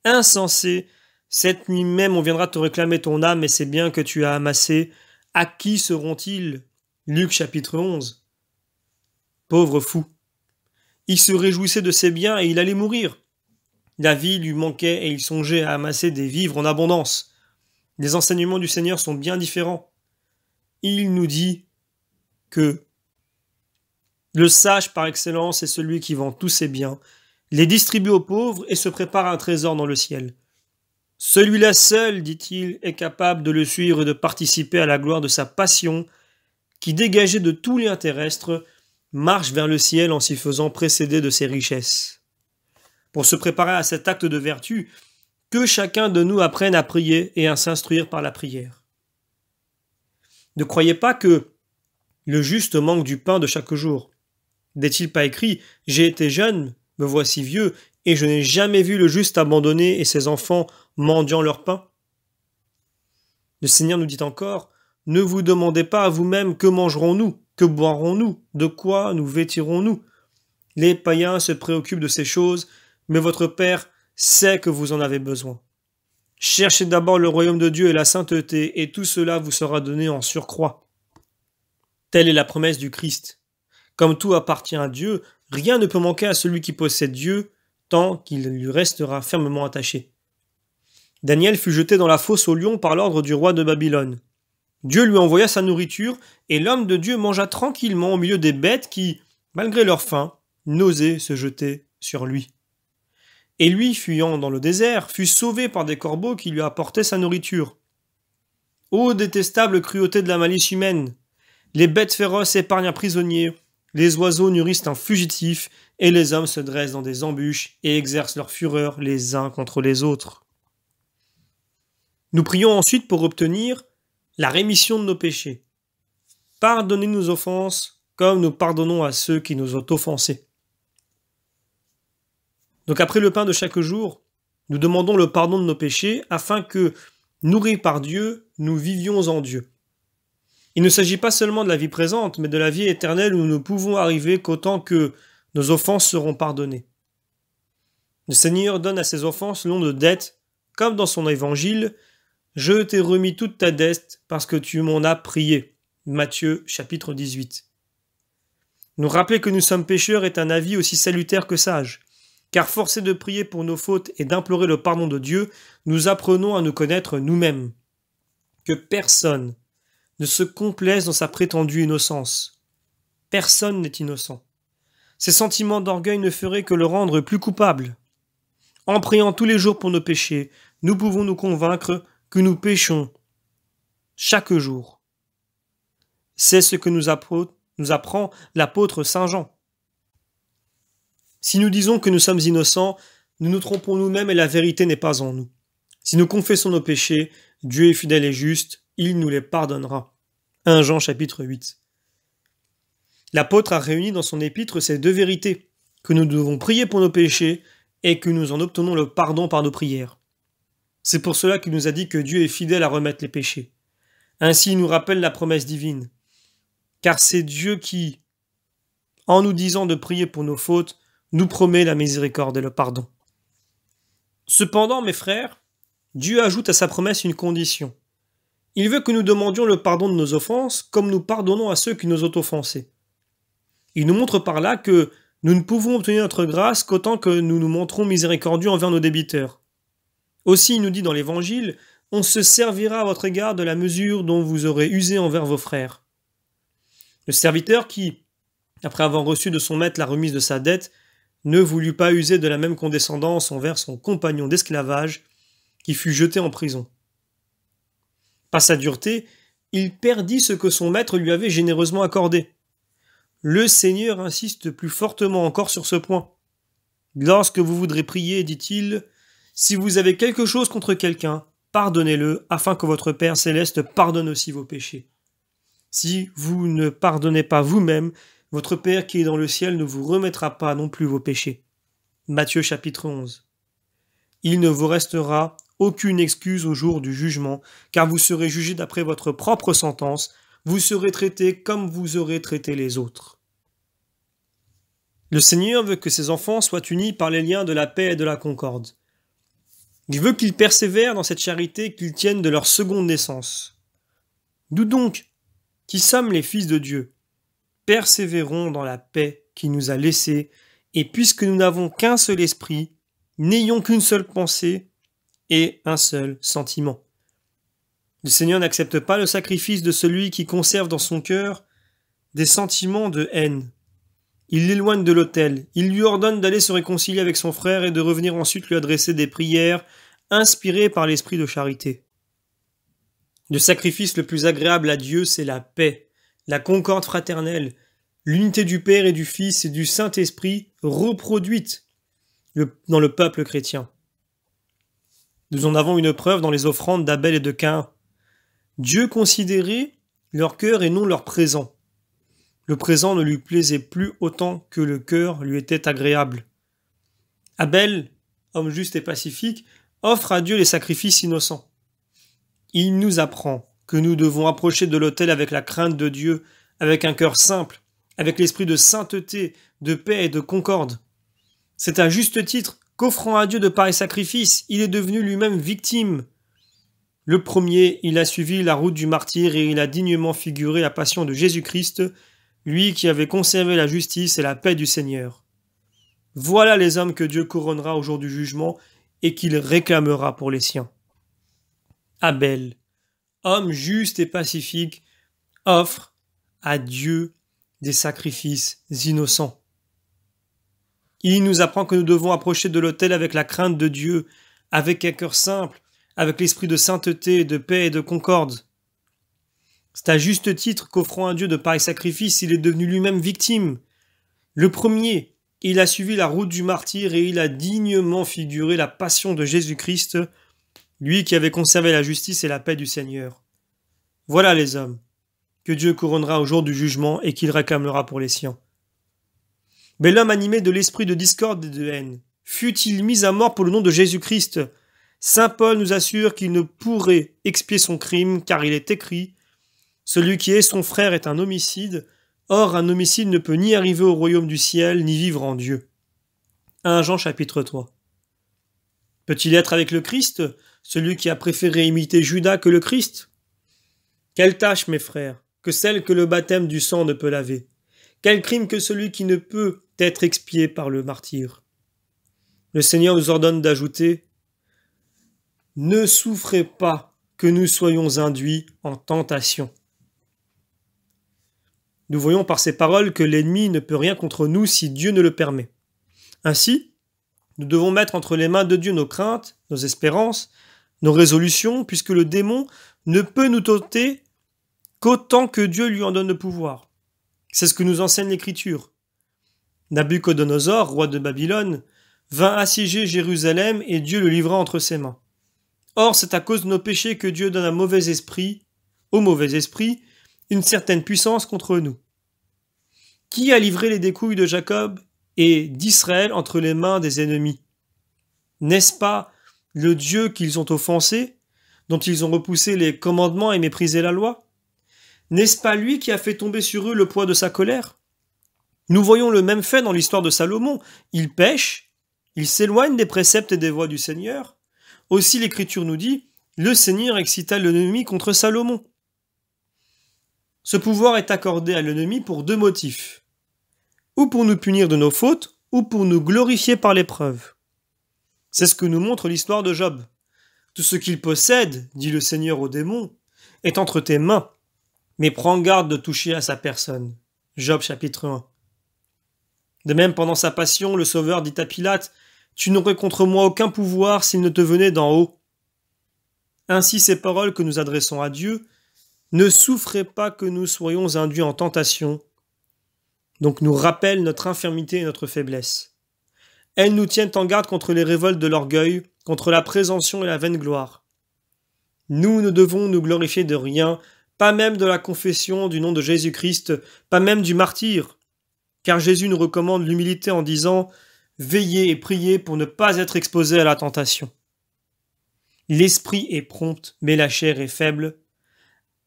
Insensé, cette nuit même on viendra te réclamer ton âme et ces biens que tu as amassés. À qui seront-ils? Luc chapitre 11. Pauvre fou. Il se réjouissait de ses biens et il allait mourir. La vie lui manquait et il songeait à amasser des vivres en abondance. Les enseignements du Seigneur sont bien différents. Il nous dit que le sage par excellence est celui qui vend tous ses biens, les distribue aux pauvres et se prépare un trésor dans le ciel. Celui-là seul, dit-il, est capable de le suivre et de participer à la gloire de sa passion, qui, dégagée de tous liens terrestres, marche vers le ciel en s'y faisant précéder de ses richesses. Pour se préparer à cet acte de vertu, que chacun de nous apprenne à prier et à s'instruire par la prière. Ne croyez pas que le juste manque du pain de chaque jour. N'est-il pas écrit « J'ai été jeune, me voici vieux, et je n'ai jamais vu le juste abandonné et ses enfants mendiant leur pain ?» Le Seigneur nous dit encore « Ne vous demandez pas à vous-même que mangerons-nous, que boirons-nous, de quoi nous vêtirons-nous. Les païens se préoccupent de ces choses, mais votre Père sait que vous en avez besoin. Cherchez d'abord le royaume de Dieu et la sainteté, et tout cela vous sera donné en surcroît. » Telle est la promesse du Christ. Comme tout appartient à Dieu, rien ne peut manquer à celui qui possède Dieu, tant qu'il lui restera fermement attaché. Daniel fut jeté dans la fosse aux lions par l'ordre du roi de Babylone. Dieu lui envoya sa nourriture, et l'homme de Dieu mangea tranquillement au milieu des bêtes qui, malgré leur faim, n'osaient se jeter sur lui. Et lui, fuyant dans le désert, fut sauvé par des corbeaux qui lui apportaient sa nourriture. Ô détestable cruauté de la malice humaine! Les bêtes féroces épargnent un prisonnier, les oiseaux nourrissent un fugitif, et les hommes se dressent dans des embûches et exercent leur fureur les uns contre les autres. Nous prions ensuite pour obtenir la rémission de nos péchés. Pardonnez nos offenses comme nous pardonnons à ceux qui nous ont offensés. Donc après le pain de chaque jour, nous demandons le pardon de nos péchés afin que, nourris par Dieu, nous vivions en Dieu. Il ne s'agit pas seulement de la vie présente, mais de la vie éternelle où nous ne pouvons arriver qu'autant que nos offenses seront pardonnées. Le Seigneur donne à ses enfants ce nom de dette, comme dans son évangile, « Je t'ai remis toute ta dette parce que tu m'en as prié » Matthieu chapitre 18. Nous rappeler que nous sommes pécheurs est un avis aussi salutaire que sage, car forcés de prier pour nos fautes et d'implorer le pardon de Dieu, nous apprenons à nous connaître nous-mêmes. Que personne ne se complaise dans sa prétendue innocence. Personne n'est innocent. Ces sentiments d'orgueil ne feraient que le rendre plus coupable. En priant tous les jours pour nos péchés, nous pouvons nous convaincre que nous péchons chaque jour. C'est ce que nous apprend l'apôtre Saint Jean. Si nous disons que nous sommes innocents, nous nous trompons nous-mêmes et la vérité n'est pas en nous. Si nous confessons nos péchés, Dieu est fidèle et juste, il nous les pardonnera. 1 Jean chapitre 8. L'apôtre a réuni dans son épître ces deux vérités, que nous devons prier pour nos péchés et que nous en obtenons le pardon par nos prières. C'est pour cela qu'il nous a dit que Dieu est fidèle à remettre les péchés. Ainsi il nous rappelle la promesse divine. Car c'est Dieu qui, en nous disant de prier pour nos fautes, nous promet la miséricorde et le pardon. Cependant, mes frères, Dieu ajoute à sa promesse une condition. Il veut que nous demandions le pardon de nos offenses comme nous pardonnons à ceux qui nous ont offensés. Il nous montre par là que nous ne pouvons obtenir notre grâce qu'autant que nous nous montrons miséricordieux envers nos débiteurs. Aussi, il nous dit dans l'Évangile, « On se servira à votre égard de la mesure dont vous aurez usé envers vos frères. » Le serviteur qui, après avoir reçu de son maître la remise de sa dette, ne voulut pas user de la même condescendance envers son compagnon d'esclavage qui fut jeté en prison. Par sa dureté, il perdit ce que son maître lui avait généreusement accordé. Le Seigneur insiste plus fortement encore sur ce point. Lorsque vous voudrez prier, dit-il, si vous avez quelque chose contre quelqu'un, pardonnez-le, afin que votre Père céleste pardonne aussi vos péchés. Si vous ne pardonnez pas vous-même, votre Père qui est dans le ciel ne vous remettra pas non plus vos péchés. Matthieu chapitre 11. Il ne vous restera aucune excuse au jour du jugement, car vous serez jugés d'après votre propre sentence, vous serez traités comme vous aurez traité les autres. Le Seigneur veut que ses enfants soient unis par les liens de la paix et de la concorde. Il veut qu'ils persévèrent dans cette charité qu'ils tiennent de leur seconde naissance. Nous donc, qui sommes les fils de Dieu, persévérons dans la paix qu'il nous a laissée, et puisque nous n'avons qu'un seul esprit, n'ayons qu'une seule pensée et un seul sentiment. Le Seigneur n'accepte pas le sacrifice de celui qui conserve dans son cœur des sentiments de haine. Il l'éloigne de l'autel, il lui ordonne d'aller se réconcilier avec son frère et de revenir ensuite lui adresser des prières inspirés par l'esprit de charité. Le sacrifice le plus agréable à Dieu, c'est la paix, la concorde fraternelle, l'unité du Père et du Fils et du Saint-Esprit reproduite dans le peuple chrétien. Nous en avons une preuve dans les offrandes d'Abel et de Caïn. Dieu considérait leur cœur et non leur présent. Le présent ne lui plaisait plus autant que le cœur lui était agréable. Abel, homme juste et pacifique, offre à Dieu les sacrifices innocents. Il nous apprend que nous devons approcher de l'autel avec la crainte de Dieu, avec un cœur simple, avec l'esprit de sainteté, de paix et de concorde. C'est à juste titre qu'offrant à Dieu de pareils sacrifices, il est devenu lui-même victime. Le premier, il a suivi la route du martyr et il a dignement figuré la passion de Jésus-Christ, lui qui avait conservé la justice et la paix du Seigneur. Voilà les hommes que Dieu couronnera au jour du jugement et qu'il réclamera pour les siens. Abel, homme juste et pacifique, offre à Dieu des sacrifices innocents. Il nous apprend que nous devons approcher de l'autel avec la crainte de Dieu, avec un cœur simple, avec l'esprit de sainteté, de paix et de concorde. C'est à juste titre qu'offrant à Dieu de pareils sacrifices, il est devenu lui-même victime. Le premier, il a suivi la route du martyr et il a dignement figuré la passion de Jésus-Christ, lui qui avait conservé la justice et la paix du Seigneur. Voilà les hommes que Dieu couronnera au jour du jugement et qu'il réclamera pour les siens. Mais l'homme animé de l'esprit de discorde et de haine, fut-il mis à mort pour le nom de Jésus-Christ? Saint Paul nous assure qu'il ne pourrait expier son crime, car il est écrit « Celui qui est son frère est un homicide, or un homicide ne peut ni arriver au royaume du ciel, ni vivre en Dieu. » 1 Jean chapitre 3. Peut-il être avec le Christ, celui qui a préféré imiter Judas que le Christ? Quelle tâche, mes frères, que celle que le baptême du sang ne peut laver? Quel crime que celui qui ne peut être expié par le martyr? Le Seigneur nous ordonne d'ajouter « Ne souffrez pas que nous soyons induits en tentation. » Nous voyons par ces paroles que l'ennemi ne peut rien contre nous si Dieu ne le permet. Ainsi, nous devons mettre entre les mains de Dieu nos craintes, nos espérances, nos résolutions, puisque le démon ne peut nous tenter qu'autant que Dieu lui en donne le pouvoir. C'est ce que nous enseigne l'Écriture. Nabuchodonosor, roi de Babylone, vint assiéger Jérusalem et Dieu le livra entre ses mains. Or, c'est à cause de nos péchés que Dieu donne au mauvais esprit, une certaine puissance contre nous. Qui a livré les dépouilles de Jacob et d'Israël entre les mains des ennemis? N'est-ce pas le Dieu qu'ils ont offensé, dont ils ont repoussé les commandements et méprisé la loi? N'est-ce pas lui qui a fait tomber sur eux le poids de sa colère? Nous voyons le même fait dans l'histoire de Salomon. Il pêche, il s'éloigne des préceptes et des voies du Seigneur. Aussi l'Écriture nous dit, le Seigneur excita l'ennemi contre Salomon. Ce pouvoir est accordé à l'ennemi pour deux motifs. Ou pour nous punir de nos fautes, ou pour nous glorifier par l'épreuve. C'est ce que nous montre l'histoire de Job. Tout ce qu'il possède, dit le Seigneur au démon, est entre tes mains, mais prends garde de toucher à sa personne. Job chapitre 1. De même, pendant sa passion, le Sauveur dit à Pilate, « Tu n'aurais contre moi aucun pouvoir s'il ne te venait d'en haut. » Ainsi ces paroles que nous adressons à Dieu, ne souffrez pas que nous soyons induits en tentation, donc nous rappellent notre infirmité et notre faiblesse. Elles nous tiennent en garde contre les révoltes de l'orgueil, contre la présomption et la vaine gloire. Nous ne devons nous glorifier de rien, pas même de la confession du nom de Jésus-Christ, pas même du martyr, car Jésus nous recommande l'humilité en disant « Veillez et priez pour ne pas être exposés à la tentation. » L'esprit est prompt, mais la chair est faible.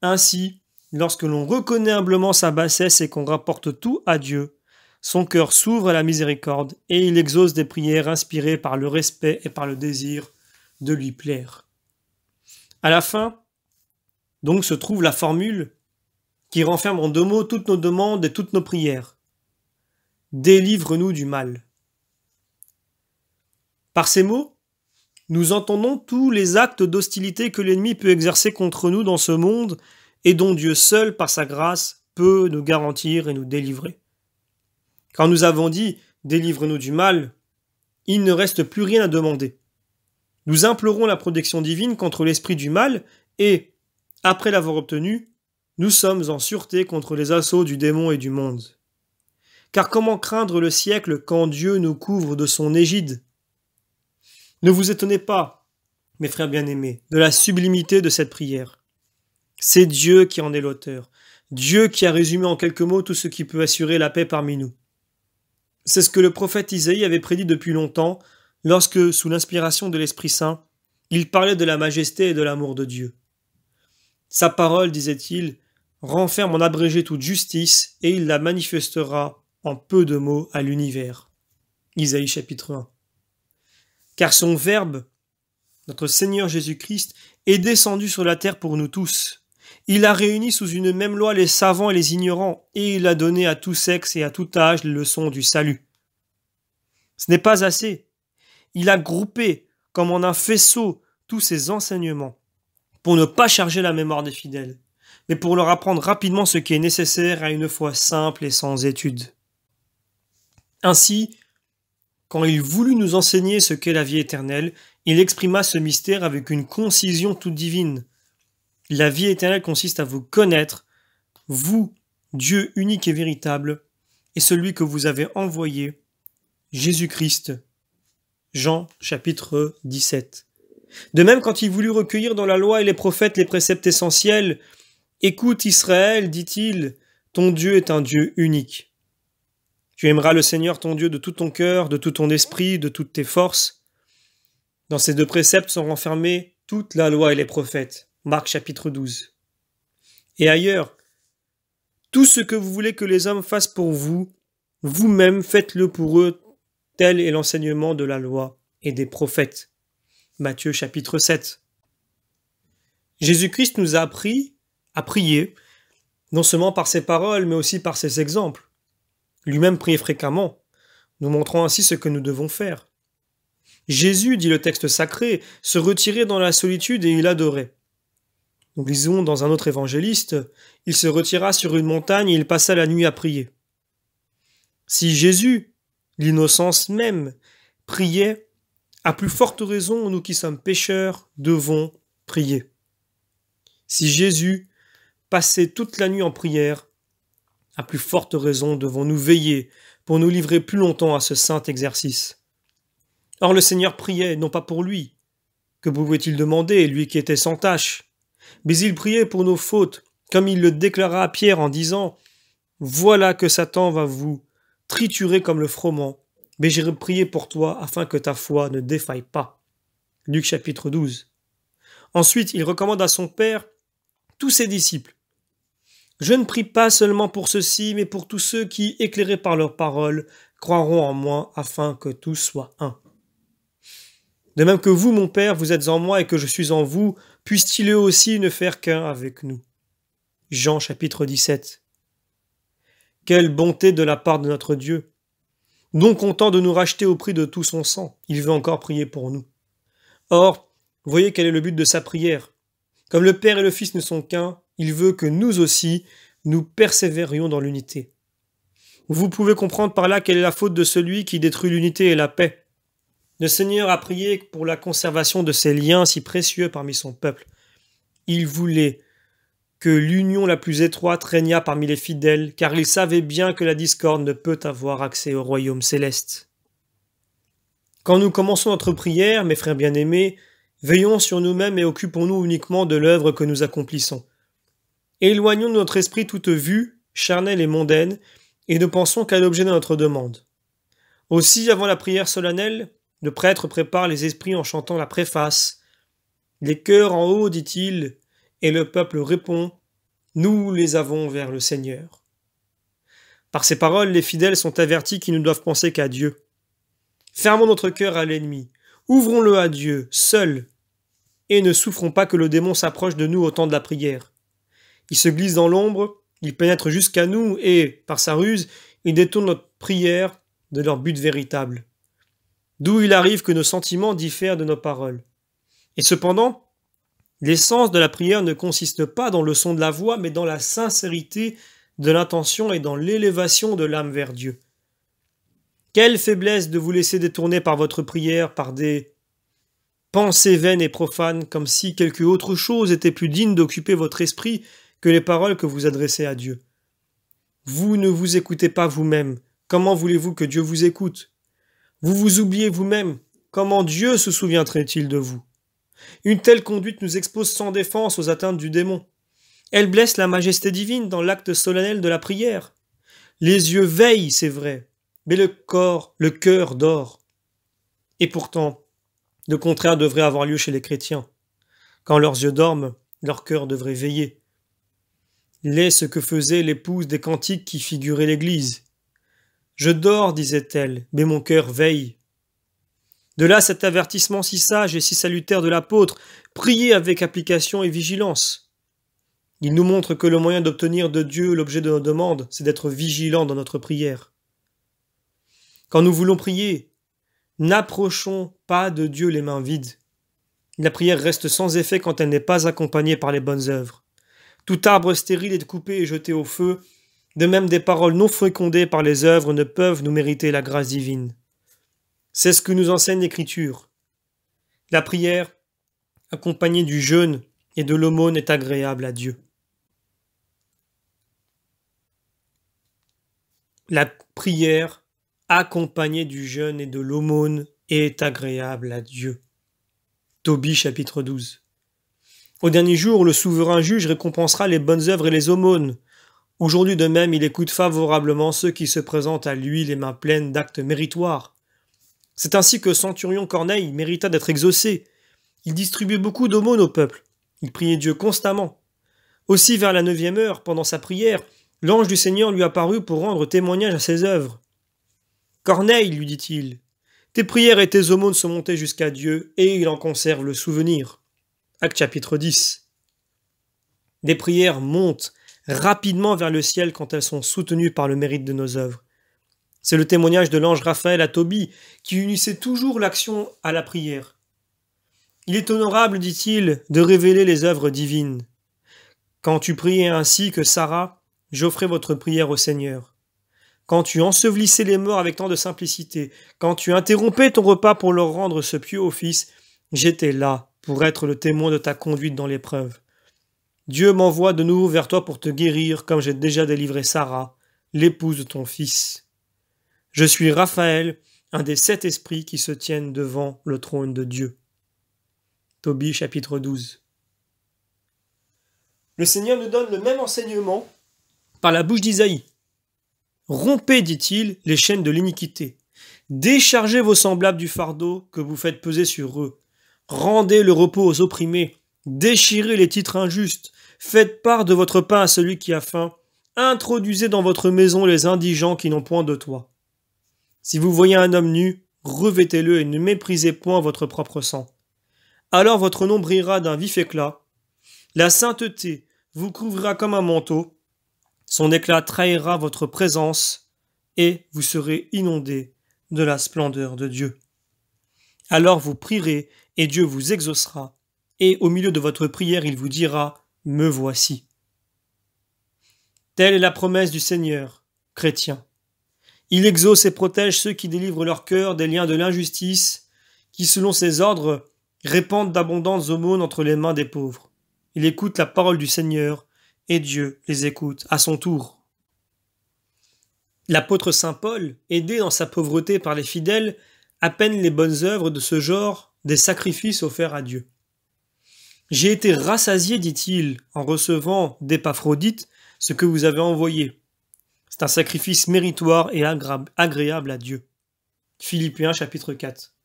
Ainsi, lorsque l'on reconnaît humblement sa bassesse et qu'on rapporte tout à Dieu, son cœur s'ouvre à la miséricorde et il exauce des prières inspirées par le respect et par le désir de lui plaire. À la fin, donc, se trouve la formule qui renferme en deux mots toutes nos demandes et toutes nos prières. Délivre-nous du mal. Par ces mots, nous entendons tous les actes d'hostilité que l'ennemi peut exercer contre nous dans ce monde et dont Dieu seul, par sa grâce, peut nous garantir et nous délivrer. Quand nous avons dit « délivre-nous du mal », il ne reste plus rien à demander. Nous implorons la protection divine contre l'esprit du mal et, après l'avoir obtenu, nous sommes en sûreté contre les assauts du démon et du monde. Car comment craindre le siècle quand Dieu nous couvre de son égide? Ne vous étonnez pas, mes frères bien-aimés, de la sublimité de cette prière. C'est Dieu qui en est l'auteur, Dieu qui a résumé en quelques mots tout ce qui peut assurer la paix parmi nous. C'est ce que le prophète Isaïe avait prédit depuis longtemps, lorsque, sous l'inspiration de l'Esprit Saint, il parlait de la majesté et de l'amour de Dieu. Sa parole, disait-il, renferme en abrégé toute justice, et il la manifestera en peu de mots à l'univers. Isaïe chapitre 1. Car son Verbe, notre Seigneur Jésus-Christ, est descendu sur la terre pour nous tous. Il a réuni sous une même loi les savants et les ignorants, et il a donné à tout sexe et à tout âge les leçons du salut. Ce n'est pas assez. Il a groupé, comme en un faisceau, tous ces enseignements, pour ne pas charger la mémoire des fidèles, mais pour leur apprendre rapidement ce qui est nécessaire à une foi simple et sans étude. Ainsi, quand il voulut nous enseigner ce qu'est la vie éternelle, il exprima ce mystère avec une concision toute divine. La vie éternelle consiste à vous connaître, vous, Dieu unique et véritable, et celui que vous avez envoyé, Jésus-Christ. Jean chapitre 17. De même, quand il voulut recueillir dans la loi et les prophètes les préceptes essentiels, « Écoute Israël, dit-il, ton Dieu est un Dieu unique. Tu aimeras le Seigneur ton Dieu de tout ton cœur, de tout ton esprit, de toutes tes forces. » Dans ces deux préceptes sont renfermés toute la loi et les prophètes. Marc chapitre 12. Et ailleurs, « Tout ce que vous voulez que les hommes fassent pour vous, vous-même faites-le pour eux, tel est l'enseignement de la loi et des prophètes. » Matthieu chapitre 7. Jésus-Christ nous a appris à prier, non seulement par ses paroles, mais aussi par ses exemples. Lui-même priait fréquemment, nous montrant ainsi ce que nous devons faire. Jésus, dit le texte sacré, se retirait dans la solitude et il adorait. Nous lisons dans un autre évangéliste, il se retira sur une montagne et il passa la nuit à prier. Si Jésus, l'innocence même, priait, à plus forte raison, nous qui sommes pécheurs, devons prier. Si Jésus passait toute la nuit en prière, à plus forte raison devons-nous veiller pour nous livrer plus longtemps à ce saint exercice. Or le Seigneur priait, non pas pour lui, que pouvait-il demander, lui qui était sans tache, mais il priait pour nos fautes, comme il le déclara à Pierre en disant « Voilà que Satan va vous triturer comme le froment, mais j'irai prier pour toi afin que ta foi ne défaille pas. » Luc chapitre 12. Ensuite, il recommande à son Père tous ses disciples. « Je ne prie pas seulement pour ceux-ci, mais pour tous ceux qui, éclairés par leurs paroles, croiront en moi afin que tous soient un. De même que vous, mon Père, vous êtes en moi et que je suis en vous, puissent-ils eux aussi ne faire qu'un avec nous. » Jean chapitre 17. Quelle bonté de la part de notre Dieu! Non content de nous racheter au prix de tout son sang, il veut encore prier pour nous. Or, voyez quel est le but de sa prière. Comme le Père et le Fils ne sont qu'un, il veut que nous aussi, nous persévérions dans l'unité. Vous pouvez comprendre par là quelle est la faute de celui qui détruit l'unité et la paix. Le Seigneur a prié pour la conservation de ces liens si précieux parmi son peuple. Il voulait que l'union la plus étroite régnât parmi les fidèles, car il savait bien que la discorde ne peut avoir accès au royaume céleste. Quand nous commençons notre prière, mes frères bien-aimés, veillons sur nous-mêmes et occupons-nous uniquement de l'œuvre que nous accomplissons. Éloignons de notre esprit toute vue, charnelle et mondaine, et ne pensons qu'à l'objet de notre demande. Aussi, avant la prière solennelle, le prêtre prépare les esprits en chantant la préface. Les cœurs en haut, dit-il, et le peuple répond, nous les avons vers le Seigneur. Par ces paroles, les fidèles sont avertis qu'ils ne doivent penser qu'à Dieu. Fermons notre cœur à l'ennemi, ouvrons-le à Dieu, seul, et ne souffrons pas que le démon s'approche de nous au temps de la prière. Il se glisse dans l'ombre, il pénètre jusqu'à nous et, par sa ruse, il détourne notre prière de leur but véritable. D'où il arrive que nos sentiments diffèrent de nos paroles. Et cependant, l'essence de la prière ne consiste pas dans le son de la voix, mais dans la sincérité de l'intention et dans l'élévation de l'âme vers Dieu. Quelle faiblesse de vous laisser détourner par votre prière par des Pensées vaines et profanes, comme si quelque autre chose était plus digne d'occuper votre esprit que les paroles que vous adressez à Dieu. Vous ne vous écoutez pas vous-même. Comment voulez-vous que Dieu vous écoute? Vous vous oubliez vous-même. Comment Dieu se souviendrait-il de vous? Une telle conduite nous expose sans défense aux atteintes du démon. Elle blesse la majesté divine dans l'acte solennel de la prière. Les yeux veillent, c'est vrai, mais le cœur dort. Et pourtant, le contraire devrait avoir lieu chez les chrétiens. Quand leurs yeux dorment, leur cœur devrait veiller. L'est ce que faisait l'épouse des cantiques qui figuraient l'Église. Je dors, disait-elle, mais mon cœur veille. De là cet avertissement si sage et si salutaire de l'apôtre, priez avec application et vigilance. Il nous montre que le moyen d'obtenir de Dieu l'objet de nos demandes, c'est d'être vigilant dans notre prière. Quand nous voulons prier, n'approchons pas de Dieu les mains vides. La prière reste sans effet quand elle n'est pas accompagnée par les bonnes œuvres. Tout arbre stérile est coupé et jeté au feu. De même, des paroles non fécondées par les œuvres ne peuvent nous mériter la grâce divine. C'est ce que nous enseigne l'Écriture. La prière, accompagnée du jeûne et de l'aumône, est agréable à Dieu. La prière, accompagnée du jeûne et de l'aumône, est agréable à Dieu. Tobie chapitre 12. Au dernier jour, le souverain juge récompensera les bonnes œuvres et les aumônes. Aujourd'hui de même, il écoute favorablement ceux qui se présentent à lui les mains pleines d'actes méritoires. C'est ainsi que Centurion Corneille mérita d'être exaucé. Il distribuait beaucoup d'aumônes au peuple. Il priait Dieu constamment. Aussi, vers la 9e heure, pendant sa prière, l'ange du Seigneur lui apparut pour rendre témoignage à ses œuvres. « Corneille, lui dit-il, tes prières et tes aumônes sont montées jusqu'à Dieu, et il en conserve le souvenir. » Acte chapitre 10. Les prières montent rapidement vers le ciel quand elles sont soutenues par le mérite de nos œuvres. C'est le témoignage de l'ange Raphaël à Tobie, qui unissait toujours l'action à la prière. Il est honorable, dit-il, de révéler les œuvres divines. Quand tu priais ainsi que Sarah, j'offrais votre prière au Seigneur. Quand tu ensevelissais les morts avec tant de simplicité, quand tu interrompais ton repas pour leur rendre ce pieux office, j'étais là pour être le témoin de ta conduite dans l'épreuve. Dieu m'envoie de nouveau vers toi pour te guérir, comme j'ai déjà délivré Sarah, l'épouse de ton fils. Je suis Raphaël, un des 7 esprits qui se tiennent devant le trône de Dieu. Tobie chapitre 12. Le Seigneur nous donne le même enseignement par la bouche d'Isaïe. Rompez, dit-il, les chaînes de l'iniquité. Déchargez vos semblables du fardeau que vous faites peser sur eux. Rendez le repos aux opprimés. Déchirez les titres injustes. Faites part de votre pain à celui qui a faim. Introduisez dans votre maison les indigents qui n'ont point de toit. Si vous voyez un homme nu, revêtez-le et ne méprisez point votre propre sang. Alors votre nom brillera d'un vif éclat. La sainteté vous couvrira comme un manteau. Son éclat trahira votre présence et vous serez inondés de la splendeur de Dieu. Alors vous prierez et Dieu vous exaucera. Et au milieu de votre prière, il vous dira « Me voici ». Telle est la promesse du Seigneur, chrétien. Il exauce et protège ceux qui délivrent leur cœur des liens de l'injustice, qui, selon ses ordres, répandent d'abondantes aumônes entre les mains des pauvres. Il écoute la parole du Seigneur, et Dieu les écoute à son tour. L'apôtre saint Paul, aidé dans sa pauvreté par les fidèles, appelle les bonnes œuvres de ce genre des sacrifices offerts à Dieu. J'ai été rassasié, dit-il, en recevant d'Épaphrodite ce que vous avez envoyé. C'est un sacrifice méritoire et agréable à Dieu. Philippiens chapitre 4.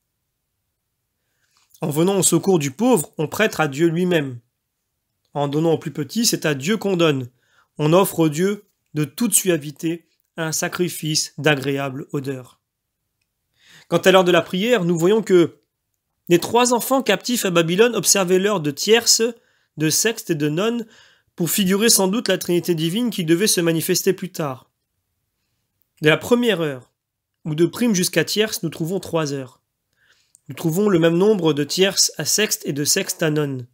En venant au secours du pauvre, on prête à Dieu lui-même. En donnant au plus petit, c'est à Dieu qu'on donne. On offre au Dieu de toute suavité un sacrifice d'agréable odeur. Quant à l'heure de la prière, nous voyons que les 3 enfants captifs à Babylone observaient l'heure de tierce, de sexte et de none pour figurer sans doute la Trinité divine qui devait se manifester plus tard. De la première heure, ou de prime jusqu'à tierce, nous trouvons 3 heures. Nous trouvons le même nombre de tierces à sexte et de sexte à none.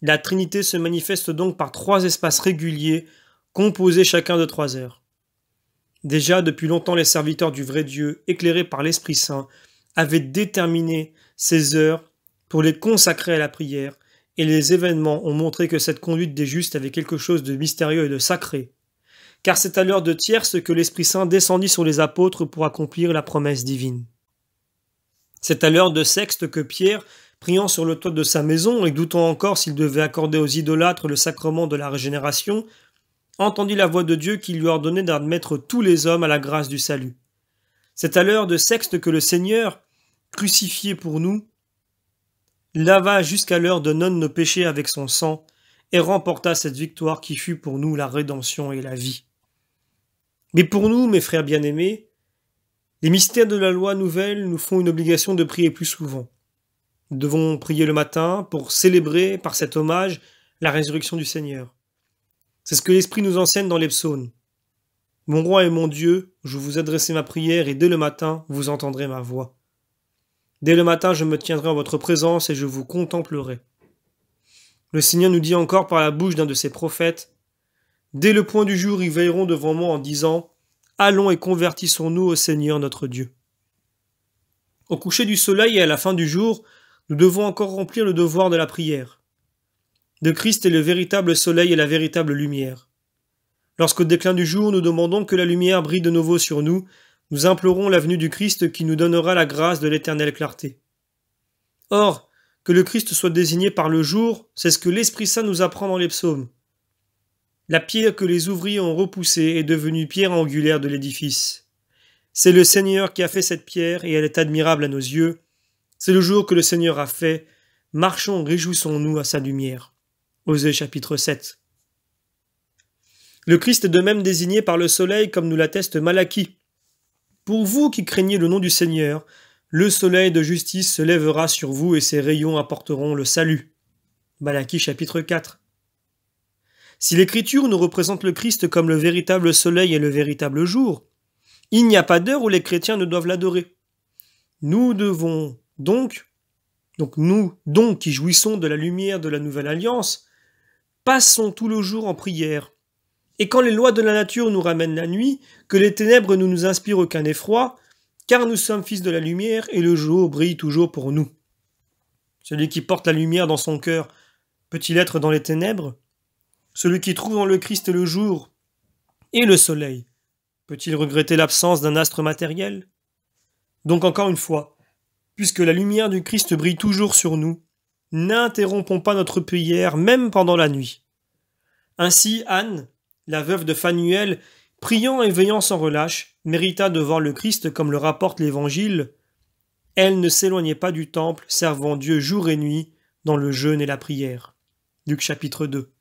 La Trinité se manifeste donc par 3 espaces réguliers, composés chacun de 3 heures. Déjà, depuis longtemps, les serviteurs du vrai Dieu, éclairés par l'Esprit Saint, avaient déterminé ces heures pour les consacrer à la prière, et les événements ont montré que cette conduite des justes avait quelque chose de mystérieux et de sacré. Car c'est à l'heure de tierce que l'Esprit Saint descendit sur les apôtres pour accomplir la promesse divine. C'est à l'heure de sexte que Pierre, priant sur le toit de sa maison et doutant encore s'il devait accorder aux idolâtres le sacrement de la régénération, entendit la voix de Dieu qui lui ordonnait d'admettre tous les hommes à la grâce du salut. C'est à l'heure de sexte que le Seigneur, crucifié pour nous, lava jusqu'à l'heure de nonne nos péchés avec son sang et remporta cette victoire qui fut pour nous la rédemption et la vie. Mais pour nous, mes frères bien-aimés, les mystères de la loi nouvelle nous font une obligation de prier plus souvent. Nous devons prier le matin pour célébrer par cet hommage la résurrection du Seigneur. C'est ce que l'Esprit nous enseigne dans les psaumes. Mon roi et mon Dieu, je vous adresserai ma prière et dès le matin, vous entendrez ma voix. Dès le matin, je me tiendrai en votre présence et je vous contemplerai. Le Seigneur nous dit encore par la bouche d'un de ses prophètes, « Dès le point du jour, ils veilleront devant moi en disant, allons et convertissons-nous au Seigneur notre Dieu. » Au coucher du soleil et à la fin du jour, nous devons encore remplir le devoir de la prière. Le Christ est le véritable soleil et la véritable lumière. Lorsqu'au déclin du jour, nous demandons que la lumière brille de nouveau sur nous, nous implorons la venue du Christ qui nous donnera la grâce de l'éternelle clarté. Or, que le Christ soit désigné par le jour, c'est ce que l'Esprit Saint nous apprend dans les psaumes. La pierre que les ouvriers ont repoussée est devenue pierre angulaire de l'édifice. C'est le Seigneur qui a fait cette pierre et elle est admirable à nos yeux. C'est le jour que le Seigneur a fait. Marchons, réjouissons-nous à sa lumière. Osée chapitre 7. Le Christ est de même désigné par le soleil comme nous l'atteste Malachie. Pour vous qui craignez le nom du Seigneur, le soleil de justice se lèvera sur vous et ses rayons apporteront le salut. Malachie chapitre 4. Si l'Écriture nous représente le Christ comme le véritable soleil et le véritable jour, il n'y a pas d'heure où les chrétiens ne doivent l'adorer. Nous devons nous qui jouissons de la lumière de la nouvelle alliance, passons tout le jour en prière. Et quand les lois de la nature nous ramènent la nuit, que les ténèbres ne nous inspirent aucun effroi, car nous sommes fils de la lumière et le jour brille toujours pour nous. Celui qui porte la lumière dans son cœur peut-il être dans les ténèbres? Celui qui trouve dans le Christ le jour et le soleil peut-il regretter l'absence d'un astre matériel? Donc encore une fois, puisque la lumière du Christ brille toujours sur nous, n'interrompons pas notre prière même pendant la nuit. Ainsi Anne, la veuve de Phanuel, priant et veillant sans relâche, mérita de voir le Christ comme le rapporte l'Évangile. Elle ne s'éloignait pas du temple, servant Dieu jour et nuit dans le jeûne et la prière. Luc chapitre 2.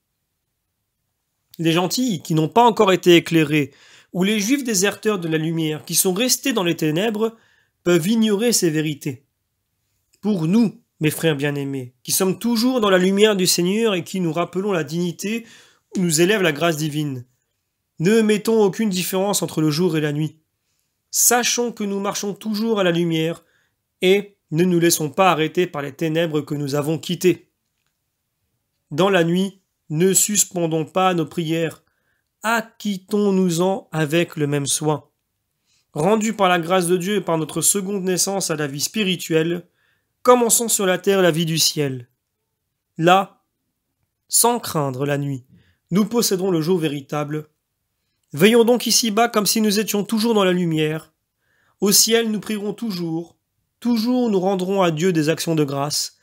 Les gentils qui n'ont pas encore été éclairés, ou les juifs déserteurs de la lumière qui sont restés dans les ténèbres, peuvent ignorer ces vérités. Pour nous, mes frères bien-aimés, qui sommes toujours dans la lumière du Seigneur et qui nous rappelons la dignité où nous élève la grâce divine, ne mettons aucune différence entre le jour et la nuit. Sachons que nous marchons toujours à la lumière et ne nous laissons pas arrêter par les ténèbres que nous avons quittées. Dans la nuit, ne suspendons pas nos prières, acquittons-nous-en avec le même soin. Rendus par la grâce de Dieu et par notre seconde naissance à la vie spirituelle, commençons sur la terre la vie du ciel. Là, sans craindre la nuit, nous posséderons le jour véritable. Veillons donc ici-bas comme si nous étions toujours dans la lumière. Au ciel, nous prierons toujours nous rendrons à Dieu des actions de grâce.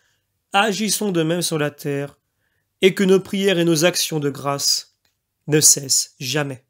Agissons de même sur la terre, et que nos prières et nos actions de grâce ne cessent jamais.